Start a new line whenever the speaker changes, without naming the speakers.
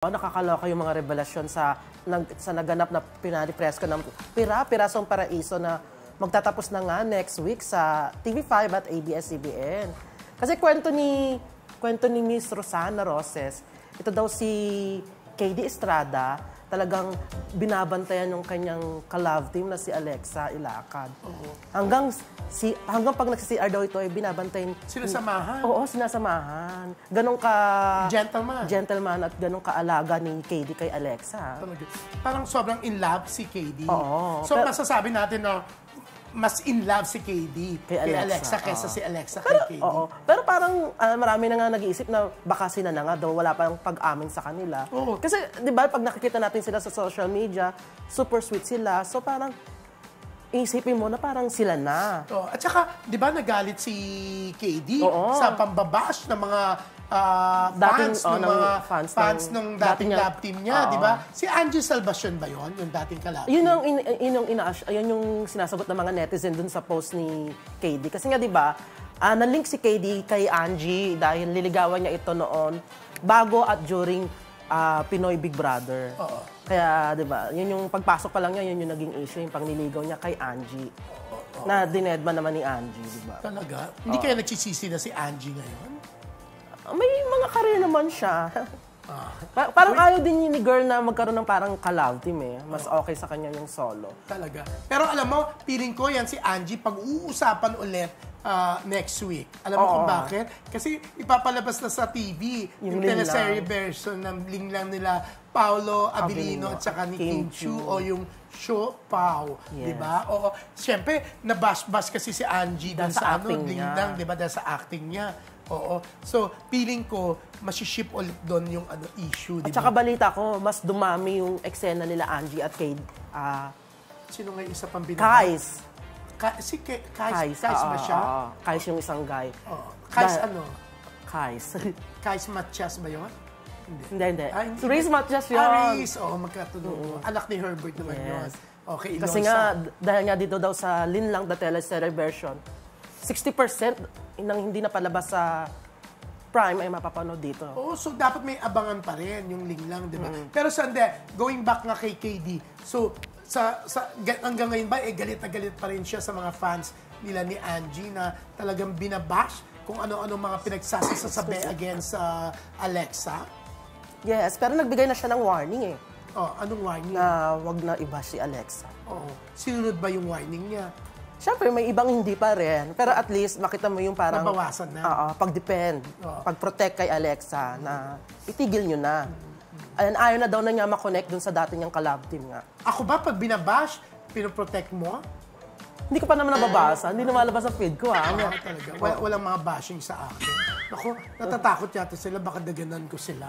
Nakakaloka yung mga revelasyon sa naganap na pinalipresko ng Pirasong Paraiso na magtatapos na nga next week sa TV5 at ABS-CBN. Kasi kwento ni Miss Rosana Roses, ito daw si KD Estrada, talagang binabantayan yung kanyang ka-love team na si Alexa Ilacad. Hanggang pag nagsi-CR daw ito ay binabantayan.
Sinasamahan?
Oo, sinasamahan. Ganun ka... Gentleman at ganun ka-alaga ni KD kay Alexa.
Parang sobrang in love si KD.
Oo.
So masasabi natin na mas in love si KD kay Alexa kaysa si Alexa kay KD.
Oo. Pero parang marami na nga nag-iisip na baka sila na nga daw wala pang pag-amin sa kanila.
Oo.
Kasi di ba pag nakikita natin sila sa social media, super sweet sila. So parang isipin mo na parang sila na.
Oh, at saka, di ba nagalit si KD sa pambabash ng mga fans ng dating love team niya, di ba? Si Angie Salvacion ba yun? Yung dating kalab team?
Yun yung sinasagot ng mga netizen dun sa post ni KD. Kasi nga, di ba, na-link si KD kay Angie dahil liligawan niya ito noon bago at during Pinoy Big Brother. Kaya, di ba, yun yung pagpasok pa lang niya, yun yung naging issue, yung pangliligaw niya kay Angie. Na dinedma naman ni Angie, di ba?
Talaga? Hindi kaya nagsisisi na si Angie ngayon?
May mga career naman siya. Parang ayaw din ni girl na magkaroon ng parang ka-love team eh. Mas okay sa kanya yung solo.
Talaga. Pero alam mo, feeling ko yan si Angie pag-uusapan ulit next week. Alam mo kung bakit? Kasi ipapalabas na sa TV yung teleserye version ng linglang nila Paolo Abilino at saka ni Kim Chiu o yung Show Pao.
Yes.
Diba? O, siyempre, nabash-bash kasi si Angie dun sa linglang, diba? Dahil sa acting niya. Oo. So, feeling ko, masiship ulit doon yung issue, di ba?
At saka balita ko, mas dumami yung eksena nila Angie at Kay...
Sino nga yung isa pang binabas? Kais ba siya?
Kais yung isang guy.
Kais ano? Kais Matias ba yun?
Hindi. Si Rhys Matias yun.
Rhys, magkatunog. Anak ni Herbert naman yun. Okay,
kasi nga, dahil nga dito daw sa Linlang, the teleserye version, 60% nang hindi napalabas sa Prime ay mapapanood dito.
So dapat may abangan pa rin yung Linlang, di ba? Pero sande, going back nga kay KD, so hanggang ngayon ba, galit na galit pa rin siya sa mga fans nila ni Angie na talagang binabash kung ano-ano mga pinagsasasabi against Alexa?
Yes, pero nagbigay na siya ng warning eh.
Anong warning?
Na wag na i-bash si Alexa.
Sinunod ba yung warning niya?
Siyempre, may ibang hindi pa rin. Pero at least, makita mo yung parang...
Nabawasan na.
Pag-depend, pag-protect kay Alexa na itigil nyo na. And ayaw na daw na niya makonect dun sa dati niyang ka-love team nga.
Ako ba, pag binabash, pinoprotect mo?
Hindi ko pa naman nababasa. Hindi lumalabas sa feed ko,
talaga. Walang mga bashing sa akin. Ako, natatakot yata sila, baka daganan ko sila.